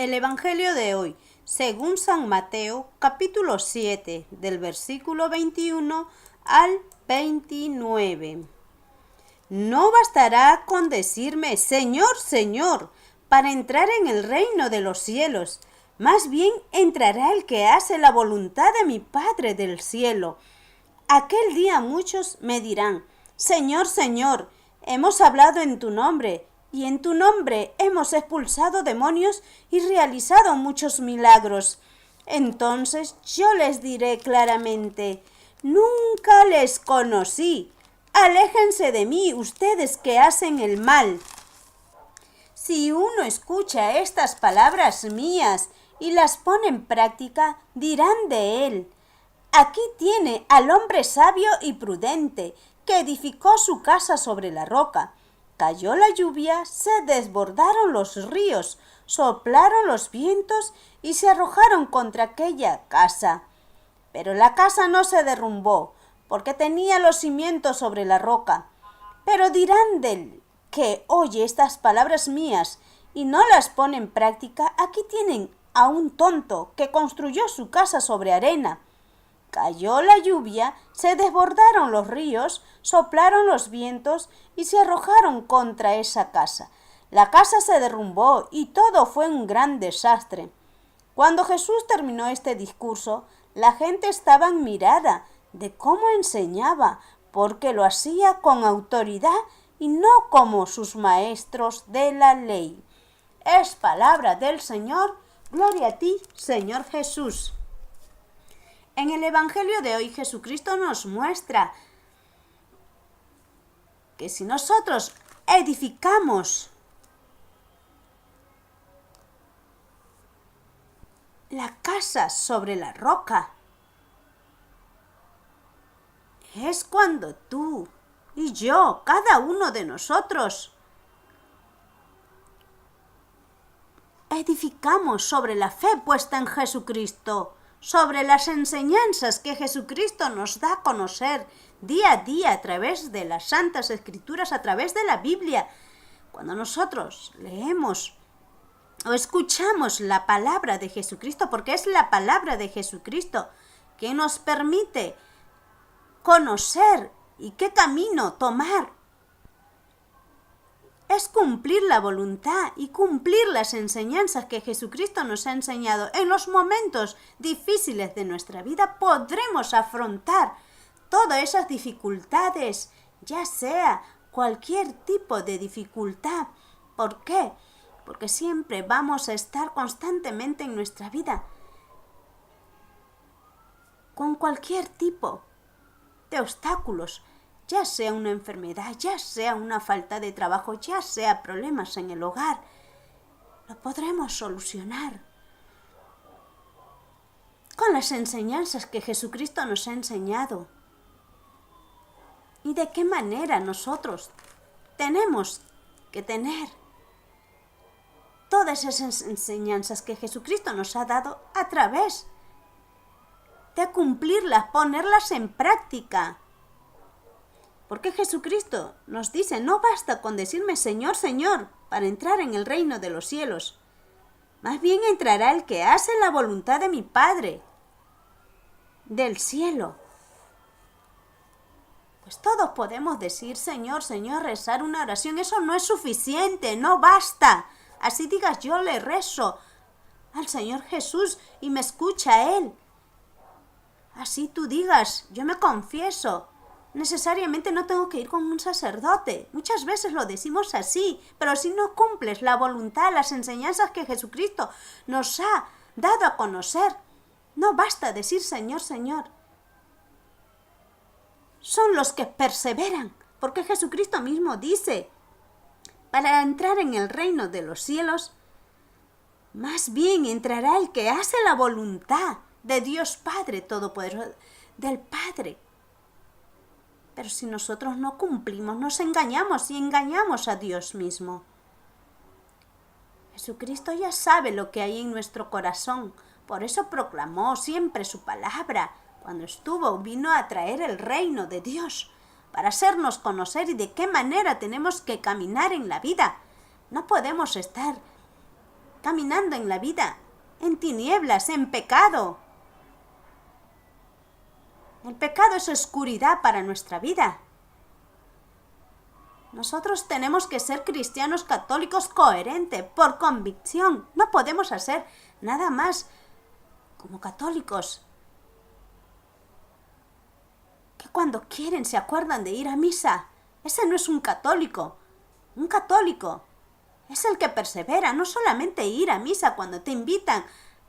El Evangelio de hoy, según San Mateo, capítulo 7, del versículo 21 al 29. No bastará con decirme, Señor, Señor, para entrar en el reino de los cielos. Más bien entrará el que hace la voluntad de mi Padre del cielo. Aquel día muchos me dirán, Señor, Señor, hemos hablado en tu nombre, y en tu nombre hemos expulsado demonios y realizado muchos milagros. Entonces yo les diré claramente, nunca les conocí. Aléjense de mí, ustedes que hacen el mal. Si uno escucha estas palabras mías y las pone en práctica, dirán de él, aquí tiene al hombre sabio y prudente, que edificó su casa sobre la roca. Cayó la lluvia, se desbordaron los ríos, soplaron los vientos y se arrojaron contra aquella casa. Pero la casa no se derrumbó, porque tenía los cimientos sobre la roca. Pero dirán del que oye estas palabras mías y no las pone en práctica, aquí tienen a un tonto que construyó su casa sobre arena. Cayó la lluvia, se desbordaron los ríos, soplaron los vientos y se arrojaron contra esa casa. La casa se derrumbó y todo fue un gran desastre. Cuando Jesús terminó este discurso, la gente estaba admirada de cómo enseñaba, porque lo hacía con autoridad y no como sus maestros de la ley. Es palabra del Señor. Gloria a ti, Señor Jesús. En el Evangelio de hoy Jesucristo nos muestra que si nosotros edificamos la casa sobre la roca, es cuando tú y yo, cada uno de nosotros, edificamos sobre la fe puesta en Jesucristo, sobre las enseñanzas que Jesucristo nos da a conocer día a día a través de las Santas Escrituras, a través de la Biblia. Cuando nosotros leemos o escuchamos la palabra de Jesucristo, porque es la palabra de Jesucristo que nos permite conocer y qué camino tomar, es cumplir la voluntad y cumplir las enseñanzas que Jesucristo nos ha enseñado. En los momentos difíciles de nuestra vida podremos afrontar todas esas dificultades, ya sea cualquier tipo de dificultad. ¿Por qué? Porque siempre vamos a estar constantemente en nuestra vida con cualquier tipo de obstáculos, ya sea una enfermedad, ya sea una falta de trabajo, ya sea problemas en el hogar. Lo podremos solucionar con las enseñanzas que Jesucristo nos ha enseñado. ¿Y de qué manera nosotros tenemos que tener todas esas enseñanzas que Jesucristo nos ha dado a través de cumplirlas, ponerlas en práctica? Porque Jesucristo nos dice, no basta con decirme Señor, Señor, para entrar en el reino de los cielos. Más bien entrará el que hace la voluntad de mi Padre del cielo. Pues todos podemos decir Señor, Señor, rezar una oración. Eso no es suficiente, no basta. Así digas, yo le rezo al Señor Jesús y me escucha Él. Así tú digas, yo me confieso. Necesariamente no tengo que ir con un sacerdote. Muchas veces lo decimos así, pero si no cumples la voluntad, las enseñanzas que Jesucristo nos ha dado a conocer, no basta decir Señor, Señor. Son los que perseveran, porque Jesucristo mismo dice, para entrar en el reino de los cielos, más bien entrará el que hace la voluntad de Dios Padre Todopoderoso, del Padre. Pero si nosotros no cumplimos, nos engañamos y engañamos a Dios mismo. Jesucristo ya sabe lo que hay en nuestro corazón, por eso proclamó siempre su palabra. Cuando vino a traer el reino de Dios, para hacernos conocer y de qué manera tenemos que caminar en la vida. No podemos estar caminando en la vida, en tinieblas, en pecado. El pecado es oscuridad para nuestra vida. Nosotros tenemos que ser cristianos católicos coherentes, por convicción. No podemos hacer nada más como católicos que cuando quieren se acuerdan de ir a misa. Ese no es un católico. Un católico es el que persevera, no solamente ir a misa cuando te invitan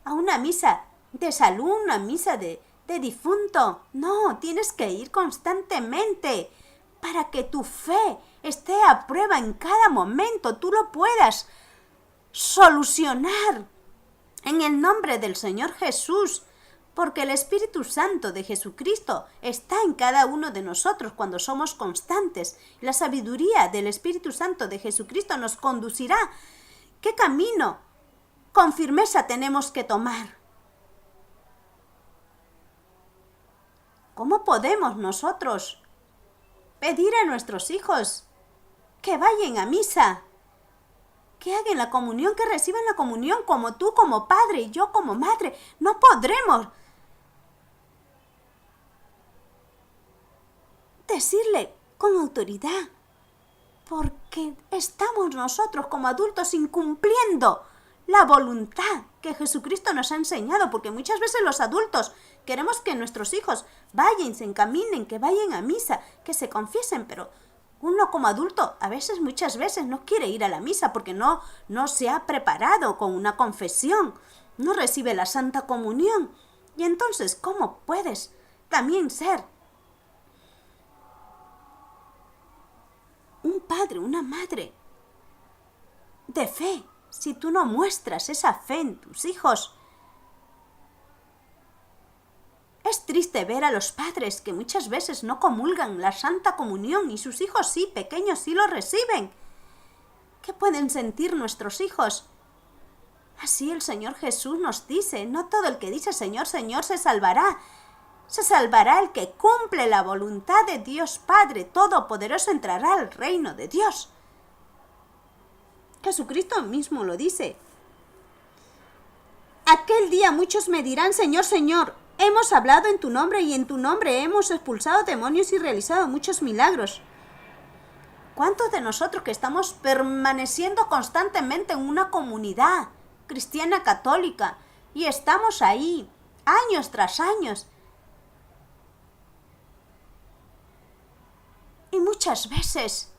a una misa de salud, una misa de difunto. No, tienes que ir constantemente para que tu fe esté a prueba en cada momento, tú lo puedas solucionar en el nombre del Señor Jesús, porque el Espíritu Santo de Jesucristo está en cada uno de nosotros cuando somos constantes. La sabiduría del Espíritu Santo de Jesucristo nos conducirá. ¿Qué camino con firmeza tenemos que tomar? ¿Cómo podemos nosotros pedir a nuestros hijos que vayan a misa, que hagan la comunión, que reciban la comunión como tú como padre y yo como madre? No podremos decirle con autoridad, porque estamos nosotros como adultos incumpliendo la voluntad que Jesucristo nos ha enseñado, porque muchas veces los adultos queremos que nuestros hijos vayan, se encaminen, que vayan a misa, que se confiesen, pero uno como adulto muchas veces no quiere ir a la misa porque no se ha preparado con una confesión, no recibe la Santa Comunión. Y entonces, ¿cómo puedes también ser un padre, una madre de fe, si tú no muestras esa fe en tus hijos? Es triste ver a los padres que muchas veces no comulgan la Santa Comunión y sus hijos sí, pequeños, sí lo reciben. ¿Qué pueden sentir nuestros hijos? Así el Señor Jesús nos dice, no todo el que dice Señor, Señor se salvará. Se salvará el que cumple la voluntad de Dios Padre Todopoderoso, entrará al reino de Dios. Jesucristo mismo lo dice. Aquel día muchos me dirán, Señor, Señor, hemos hablado en tu nombre y en tu nombre hemos expulsado demonios y realizado muchos milagros. ¿Cuántos de nosotros que estamos permaneciendo constantemente en una comunidad cristiana católica y estamos ahí años tras años? Y muchas veces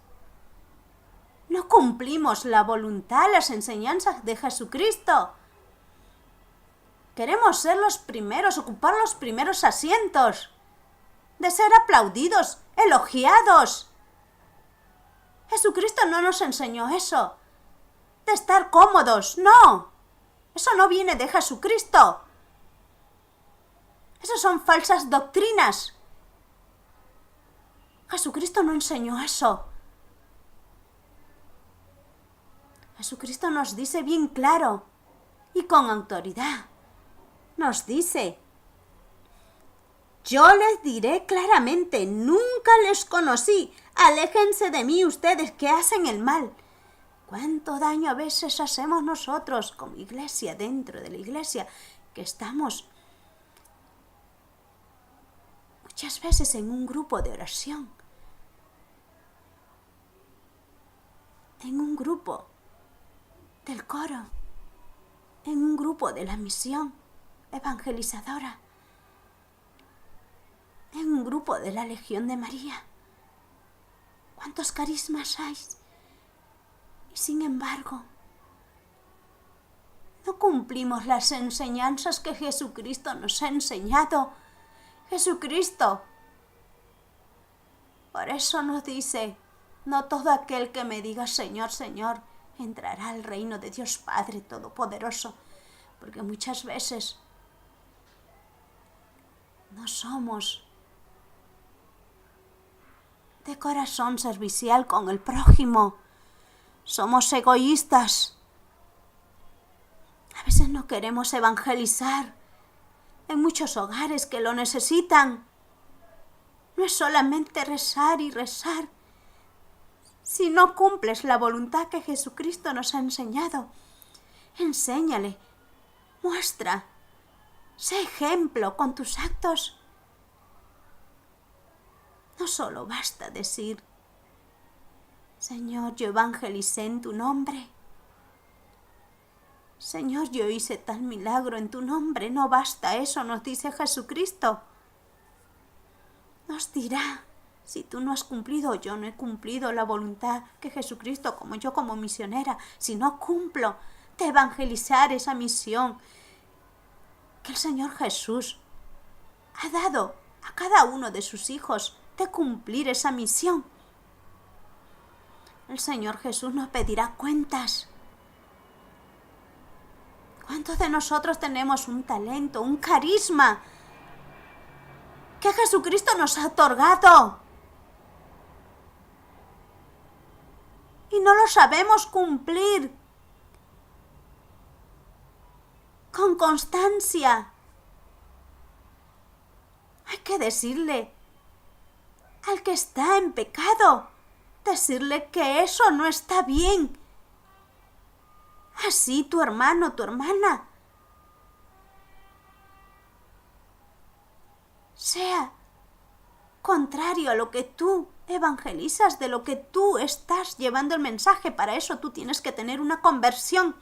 no cumplimos la voluntad, las enseñanzas de Jesucristo. Queremos ser los primeros, ocupar los primeros asientos, de ser aplaudidos, elogiados. Jesucristo no nos enseñó eso, de estar cómodos, no. Eso no viene de Jesucristo. Esas son falsas doctrinas. Jesucristo no enseñó eso. Jesucristo nos dice bien claro y con autoridad. Nos dice, yo les diré claramente, nunca les conocí, aléjense de mí ustedes que hacen el mal. ¿Cuánto daño a veces hacemos nosotros como iglesia, dentro de la iglesia, que estamos muchas veces en un grupo de oración, en un grupo del coro, en un grupo de la misión evangelizadora, en un grupo de la Legión de María? ¿Cuántos carismas hay? Y sin embargo, no cumplimos las enseñanzas que Jesucristo nos ha enseñado. Jesucristo, por eso nos dice, no todo aquel que me diga Señor, Señor, entrará al reino de Dios Padre Todopoderoso, porque muchas veces no somos de corazón servicial con el prójimo. Somos egoístas. A veces no queremos evangelizar en muchos hogares que lo necesitan. No es solamente rezar y rezar. Si no cumples la voluntad que Jesucristo nos ha enseñado, Enséñale, muestra, sé ejemplo con tus actos. No solo basta decir, Señor, yo evangelicé en tu nombre. Señor, yo hice tal milagro en tu nombre. No basta eso, nos dice Jesucristo. Nos dirá, si tú no has cumplido, yo no he cumplido la voluntad que Jesucristo, como yo como misionera, si no cumplo de evangelizar esa misión que el Señor Jesús ha dado a cada uno de sus hijos, de cumplir esa misión. El Señor Jesús nos pedirá cuentas. ¿Cuántos de nosotros tenemos un talento, un carisma que Jesucristo nos ha otorgado y no lo sabemos cumplir con constancia? Hay que decirle al que está en pecado, decirle que eso no está bien. Así tu hermano, tu hermana, sea contrario a lo que tú evangelizas, de lo que tú estás llevando el mensaje. Para eso tú tienes que tener una conversión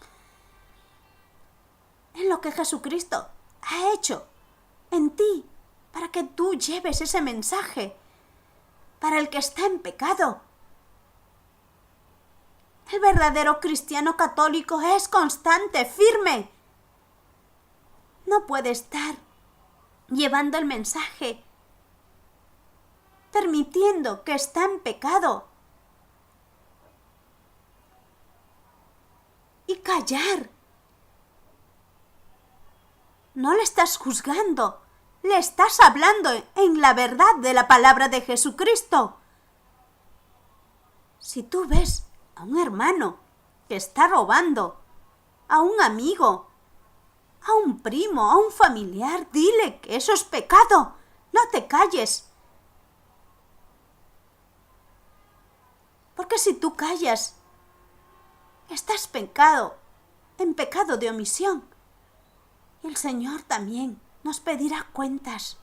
en lo que Jesucristo ha hecho en ti, para que tú lleves ese mensaje para el que está en pecado. El verdadero cristiano católico es constante, firme. No puede estar llevando el mensaje permitiendo que está en pecado y callar. No le estás juzgando, le estás hablando en la verdad de la palabra de Jesucristo. Si tú ves a un hermano que está robando, a un amigo, a un primo, a un familiar, dile que eso es pecado. No te calles. Porque si tú callas, estás en pecado de omisión. Y el Señor también nos pedirá cuentas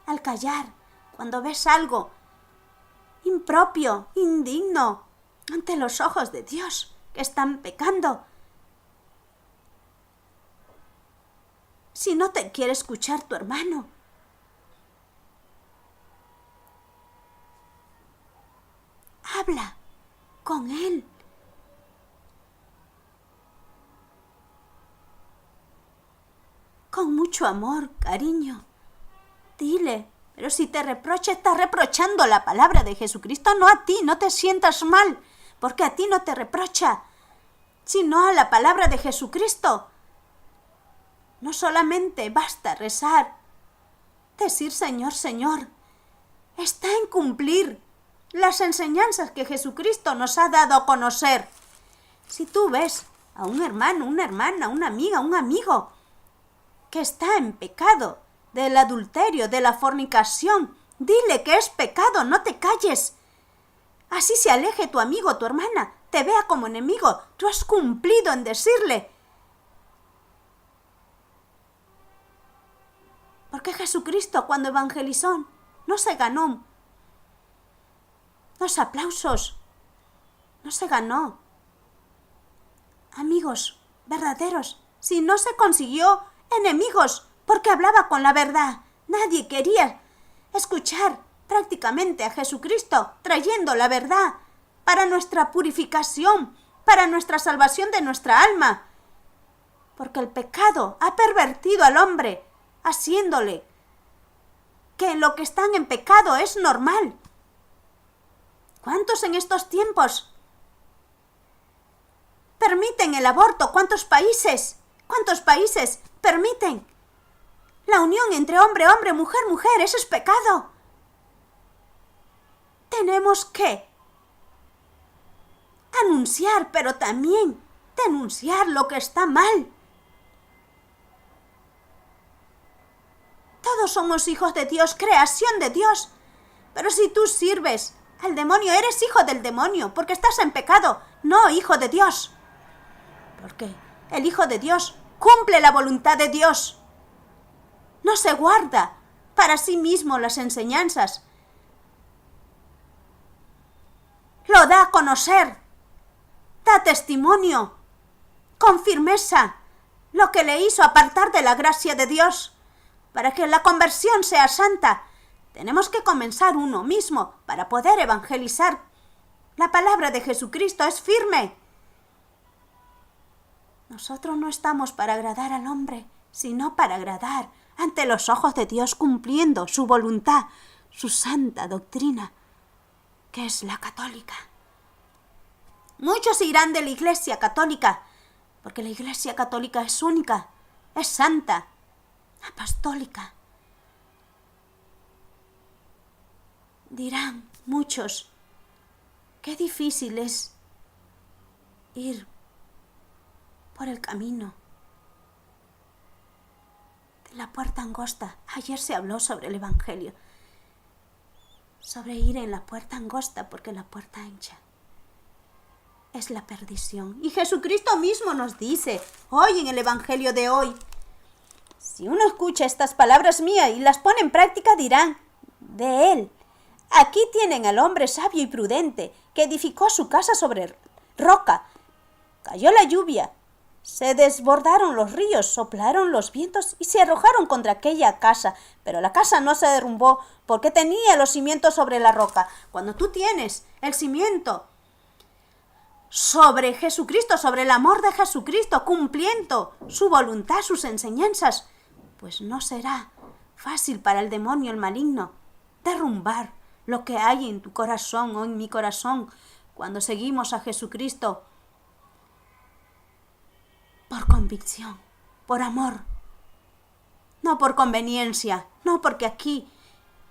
al callar cuando ves algo impropio, indigno, ante los ojos de Dios, que están pecando. Si no te quiere escuchar tu hermano, habla con él. Con mucho amor, cariño. Dile, pero si te reprocha, está reprochando la palabra de Jesucristo, no a ti, no te sientas mal, porque a ti no te reprocha, sino a la palabra de Jesucristo. No solamente basta rezar, decir Señor, Señor. Está en cumplir las enseñanzas que Jesucristo nos ha dado a conocer. Si tú ves a un hermano, una hermana, una amiga, un amigo que está en pecado del adulterio, de la fornicación, dile que es pecado, no te calles. Así se aleje tu amigo, tu hermana, te vea como enemigo, tú has cumplido en decirle. Porque Jesucristo, cuando evangelizó, no se ganó los aplausos, no se ganó amigos verdaderos, si no se consiguió enemigos, porque hablaba con la verdad. Nadie quería escuchar prácticamente a Jesucristo trayendo la verdad para nuestra purificación, para nuestra salvación de nuestra alma. Porque el pecado ha pervertido al hombre, haciéndole que lo que están en pecado es normal. ¿Cuántos en estos tiempos permiten el aborto? ¿Cuántos países permiten la unión entre hombre, hombre, mujer, mujer? Eso es pecado. Tenemos que anunciar, pero también denunciar lo que está mal. Todos somos hijos de Dios, creación de Dios. Pero si tú sirves al demonio, eres hijo del demonio, porque estás en pecado, no hijo de Dios. Porque el Hijo de Dios, cumple la voluntad de Dios. No se guarda para sí mismo las enseñanzas. Lo da a conocer, da testimonio con firmeza lo que le hizo apartar de la gracia de Dios. Para que la conversión sea santa, tenemos que comenzar uno mismo para poder evangelizar. La palabra de Jesucristo es firme. Nosotros no estamos para agradar al hombre, sino para agradar ante los ojos de Dios, cumpliendo su voluntad, su santa doctrina, que es la católica. Muchos irán de la Iglesia católica, porque la Iglesia católica es única, es santa, apostólica. Dirán muchos, qué difícil es ir por el camino de la puerta angosta. Ayer se habló sobre el Evangelio, sobre ir en la puerta angosta, porque la puerta ancha es la perdición. Y Jesucristo mismo nos dice hoy en el Evangelio de hoy, si uno escucha estas palabras mías y las pone en práctica, dirán de él: aquí tienen al hombre sabio y prudente, que edificó su casa sobre roca. Cayó la lluvia, se desbordaron los ríos, soplaron los vientos y se arrojaron contra aquella casa. Pero la casa no se derrumbó porque tenía los cimientos sobre la roca. Cuando tú tienes el cimiento sobre Jesucristo, sobre el amor de Jesucristo, cumpliendo su voluntad, sus enseñanzas, pues no será fácil para el demonio, el maligno, derrumbar lo que hay en tu corazón o en mi corazón cuando seguimos a Jesucristo por convicción, por amor, no por conveniencia, no porque aquí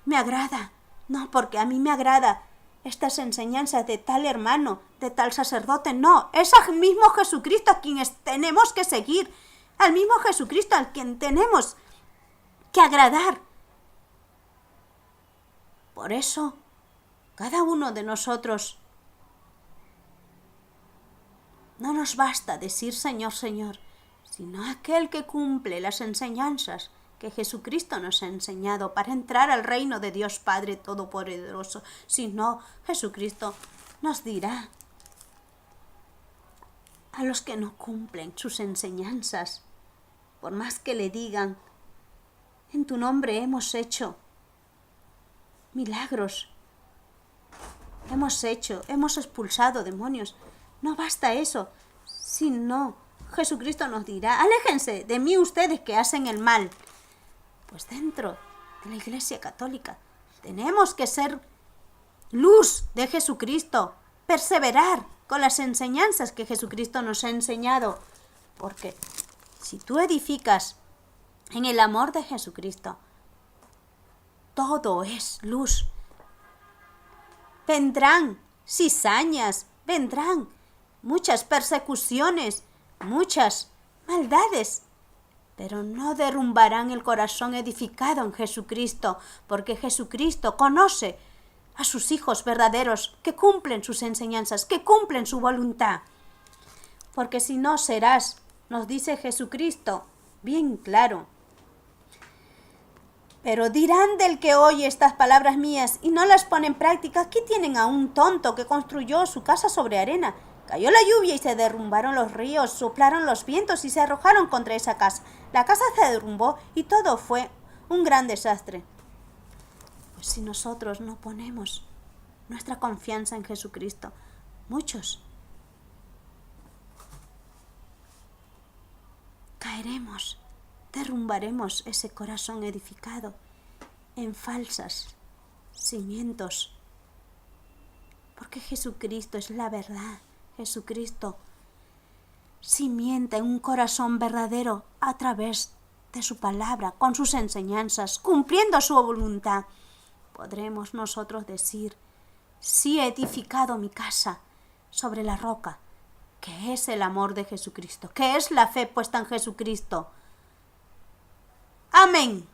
me agrada, no porque a mí me agrada estas enseñanzas de tal hermano, de tal sacerdote, no, es al mismo Jesucristo a quien tenemos que seguir, al mismo Jesucristo al quien tenemos que agradar. Por eso, cada uno de nosotros no nos basta decir Señor, Señor, sino aquel que cumple las enseñanzas que Jesucristo nos ha enseñado para entrar al reino de Dios Padre Todopoderoso. Si no, Jesucristo nos dirá a los que no cumplen sus enseñanzas, por más que le digan, en tu nombre hemos hecho milagros, hemos expulsado demonios. No basta eso, sino Jesucristo nos dirá, aléjense de mí ustedes que hacen el mal. Pues dentro de la Iglesia católica tenemos que ser luz de Jesucristo, perseverar con las enseñanzas que Jesucristo nos ha enseñado, porque si tú edificas en el amor de Jesucristo, todo es luz. Vendrán cizañas, vendrán muchas persecuciones, muchas maldades, pero no derrumbarán el corazón edificado en Jesucristo, porque Jesucristo conoce a sus hijos verdaderos que cumplen sus enseñanzas, que cumplen su voluntad. Porque si no serás, nos dice Jesucristo, bien claro. Pero dirán del que oye estas palabras mías y no las pone en práctica, aquí tienen a un tonto que construyó su casa sobre arena. Cayó la lluvia y se derrumbaron los ríos, soplaron los vientos y se arrojaron contra esa casa. La casa se derrumbó y todo fue un gran desastre. Pues si nosotros no ponemos nuestra confianza en Jesucristo, muchos caeremos, derrumbaremos ese corazón edificado en falsas cimientos. Porque Jesucristo es la verdad. Jesucristo cimienta en un corazón verdadero a través de su palabra, con sus enseñanzas, cumpliendo su voluntad. Podremos nosotros decir, sí he edificado mi casa sobre la roca, que es el amor de Jesucristo, que es la fe puesta en Jesucristo. Amén.